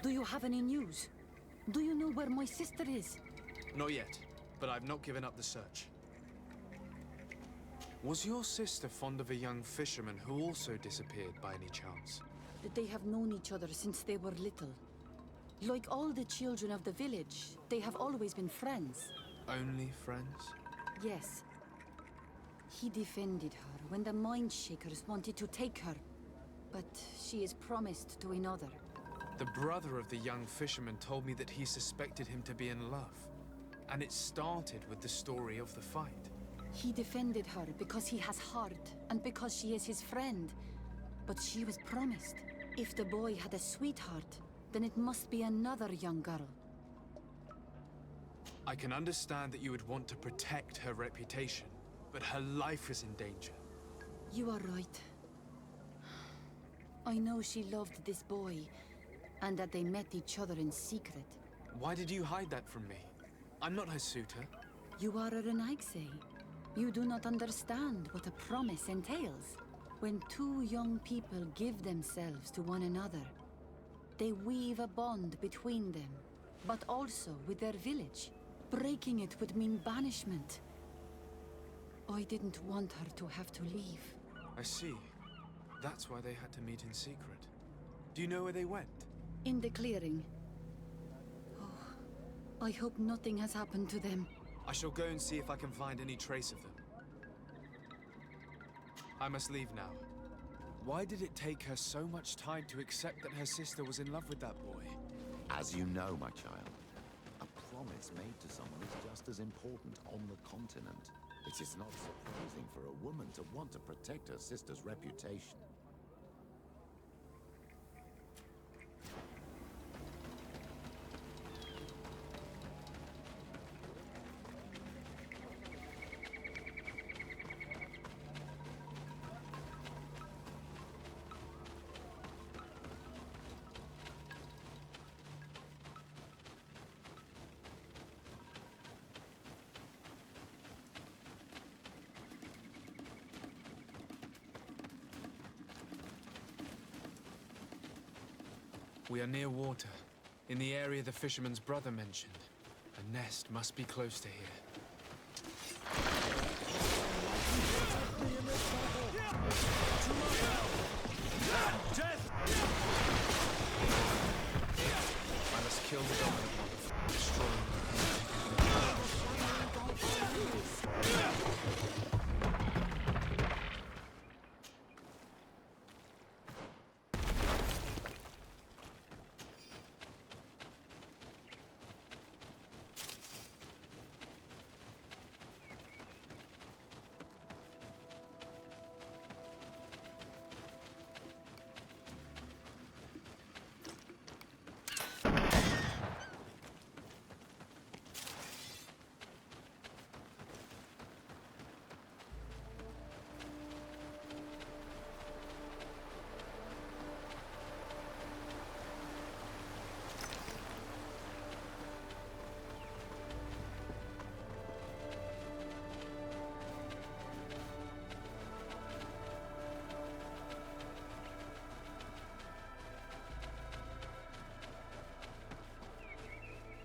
Do you have any news? Do you know where my sister is? Not yet, but I've not given up the search. Was your sister fond of a young fisherman who also disappeared by any chance? They have known each other since they were little. Like all the children of the village, they have always been friends. Only friends? Yes. He defended her when the Mindshakers wanted to take her. But she is promised to another. The brother of the young fisherman told me that he suspected him to be in love. And it started with the story of the fight. He defended her because he has heart, and because she is his friend. But she was promised. If the boy had a sweetheart, then it must be another young girl. I can understand that you would want to protect her reputation, but her life is in danger. You are right. I know she loved this boy, and that they met each other in secret. Why did you hide that from me? I'm not her suitor. You are a Renaigse. You do not understand what a promise entails. When two young people give themselves to one another, they weave a bond between them, but also with their village. Breaking it would mean banishment. I didn't want her to have to leave. I see. That's why they had to meet in secret. Do you know where they went? In the clearing. Oh, I hope nothing has happened to them. I shall go and see if I can find any trace of them. I must leave now. Why did it take her so much time to accept that her sister was in love with that boy? As you know, my child, a promise made to someone is just as important on the continent. It is not surprising for a woman to want to protect her sister's reputation. We are near water, in the area the fisherman's brother mentioned. A nest must be close to here. I must kill the dominant one, destroy him.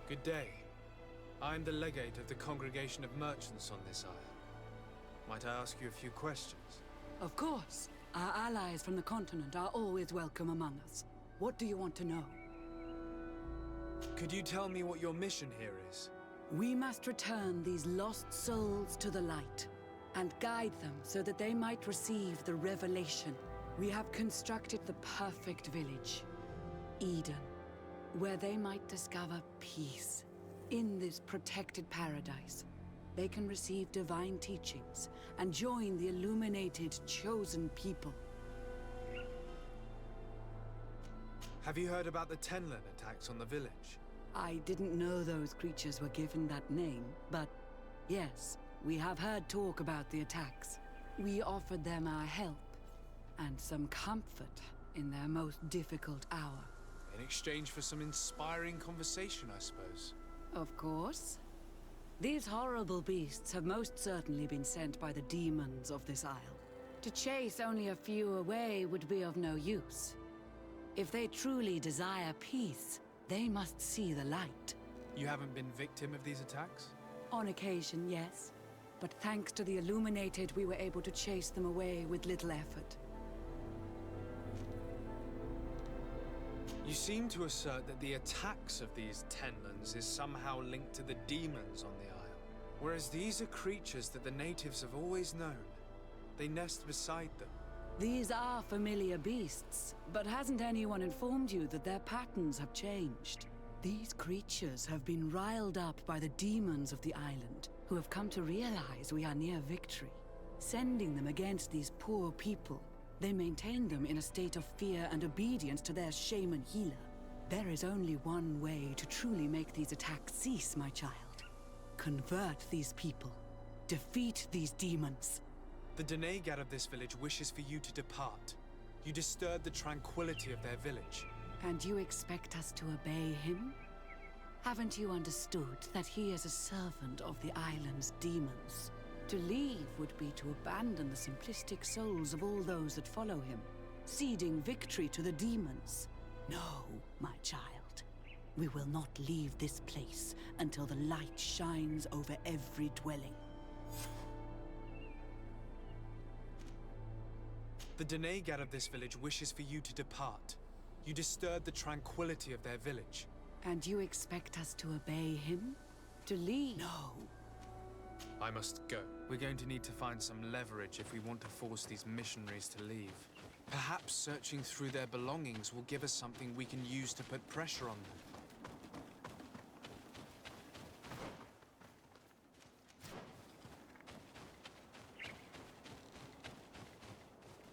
Good day. I am the legate of the congregation of merchants on this isle. Might I ask you a few questions? Of course. Our allies from the continent are always welcome among us. What do you want to know? Could you tell me what your mission here is? We must return these lost souls to the light, and guide them so that they might receive the revelation. We have constructed the perfect village, Eden, where they might discover peace. In this protected paradise, they can receive divine teachings and join the illuminated, chosen people. Have you heard about the Tenlin attacks on the village? I didn't know those creatures were given that name, but yes, we have heard talk about the attacks. We offered them our help and some comfort in their most difficult hour. In exchange for some inspiring conversation, I suppose. Of course. These horrible beasts have most certainly been sent by the demons of this isle. To chase only a few away would be of no use. If they truly desire peace, They must see the light. You haven't been victim of these attacks? On occasion, yes. But thanks to the Illuminated, we were able to chase them away with little effort. You seem to assert that the attacks of these Tenlands is somehow linked to the demons on the isle. Whereas these are creatures that the natives have always known. They nest beside them. These are familiar beasts, but hasn't anyone informed you that their patterns have changed? These creatures have been riled up by the demons of the island, who have come to realize we are near victory. Sending them against these poor people, they maintain them in a state of fear and obedience to their shaman healer. There is only one way to truly make these attacks cease, my child. Convert these people. Defeat these demons. The Denegat of this village wishes for you to depart. You disturb the tranquility of their village. And you expect us to obey him? Haven't you understood that he is a servant of the island's demons? To leave would be to abandon the simplistic souls of all those that follow him, ceding victory to the demons. No, my child. We will not leave this place until the light shines over every dwelling. The Denegat of this village wishes for you to depart. You disturb the tranquility of their village. And you expect us to obey him? To leave? No. I must go. We're going to need to find some leverage if we want to force these missionaries to leave. Perhaps searching through their belongings will give us something we can use to put pressure on them.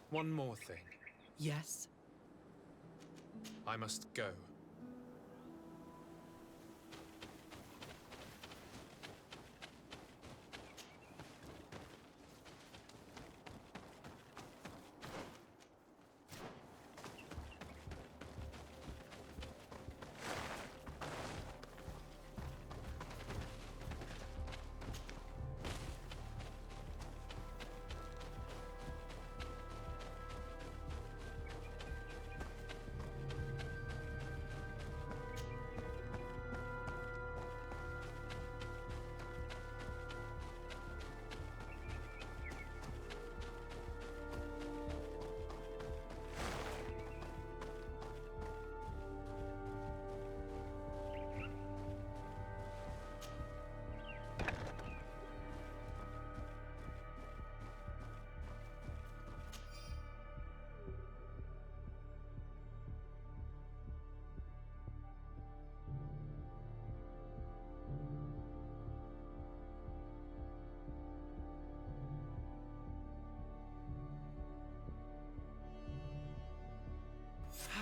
One more thing. Yes? I must go.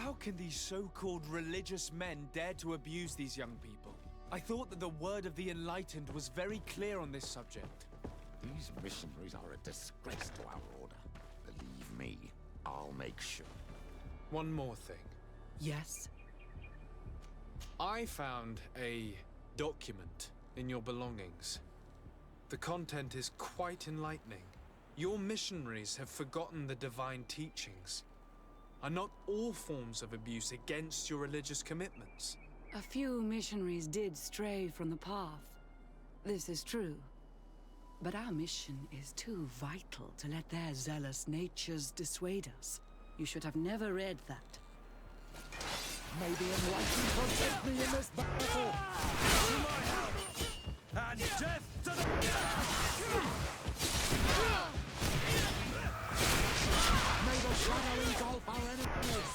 How can these so-called religious men dare to abuse these young people? I thought that the word of the Enlightened was very clear on this subject. These missionaries are a disgrace to our order. Believe me, I'll make sure. One more thing. Yes? I found a document in your belongings. The content is quite enlightening. Your missionaries have forgotten the divine teachings. Are not all forms of abuse against your religious commitments? A few missionaries did stray from the path. This is true. But our mission is too vital to let their zealous natures dissuade us. You should have never read that. May the enlightened protect me in this battle! To my help! And death to the... May the shadow engulf our enemies!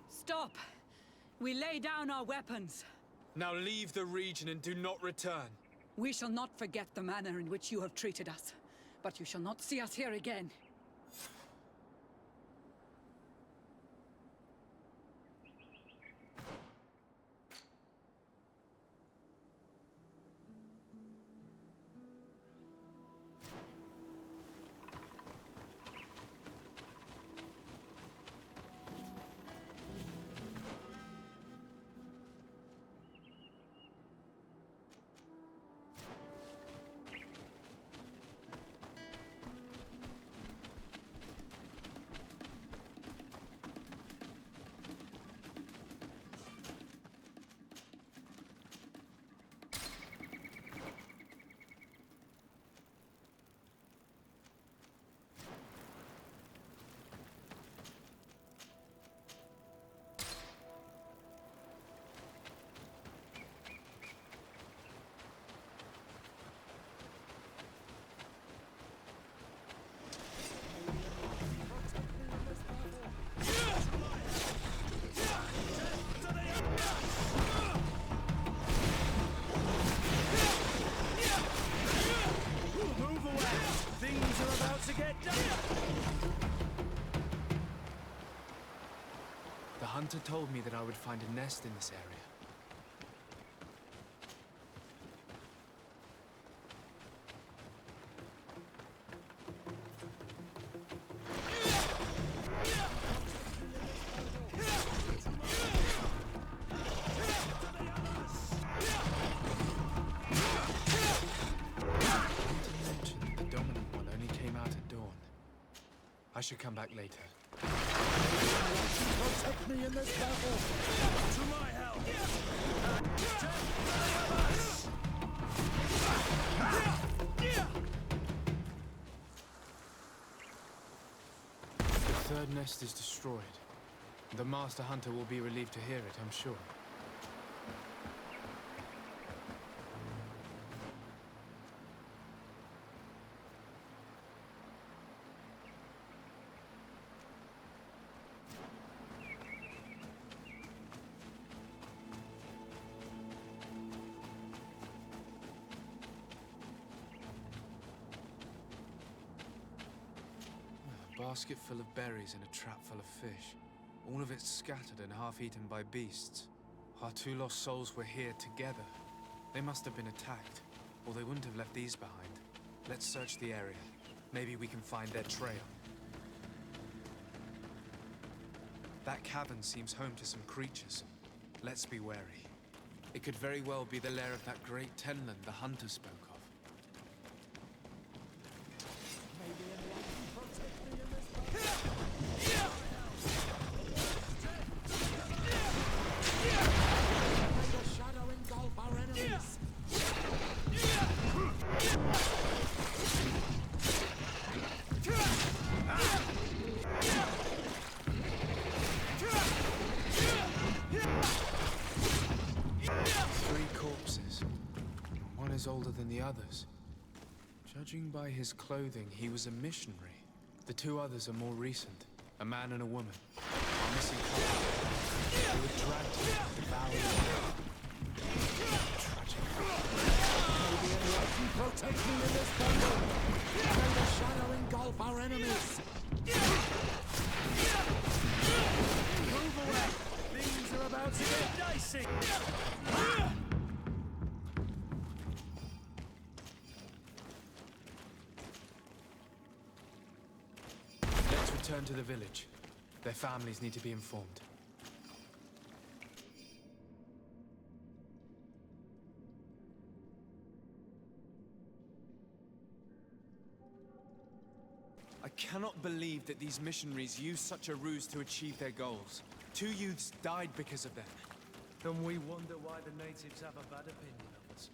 Stop! We lay down our weapons. Now leave the region and do not return. We shall not forget the manner in which you have treated us, but you shall not see us here again. hunter told me that I would find a nest in this area. I should come back later. Protect me in this battle! To my help! The third nest is destroyed. The Master Hunter will be relieved to hear it, I'm sure. A basket full of berries and a trap full of fish. All of it scattered and half-eaten by beasts. Our two lost souls were here together. They must have been attacked, or they wouldn't have left these behind. Let's search the area. Maybe we can find their trail. That cavern seems home to some creatures. Let's be wary. It could very well be the lair of that great tenland the hunter spoke of. Older than the others. Judging by his clothing, he was a missionary. The two others are more recent, a man and a woman. Our missing couple. They were dragged to devour tragic. May the enlightened protect me in this battle! May the shadow engulf our enemies! Move away! Things are about to get dicey! Return to the village. Their families need to be informed. I cannot believe that these missionaries used such a ruse to achieve their goals. 2 youths died because of them. And we wonder why the natives have a bad opinion of us.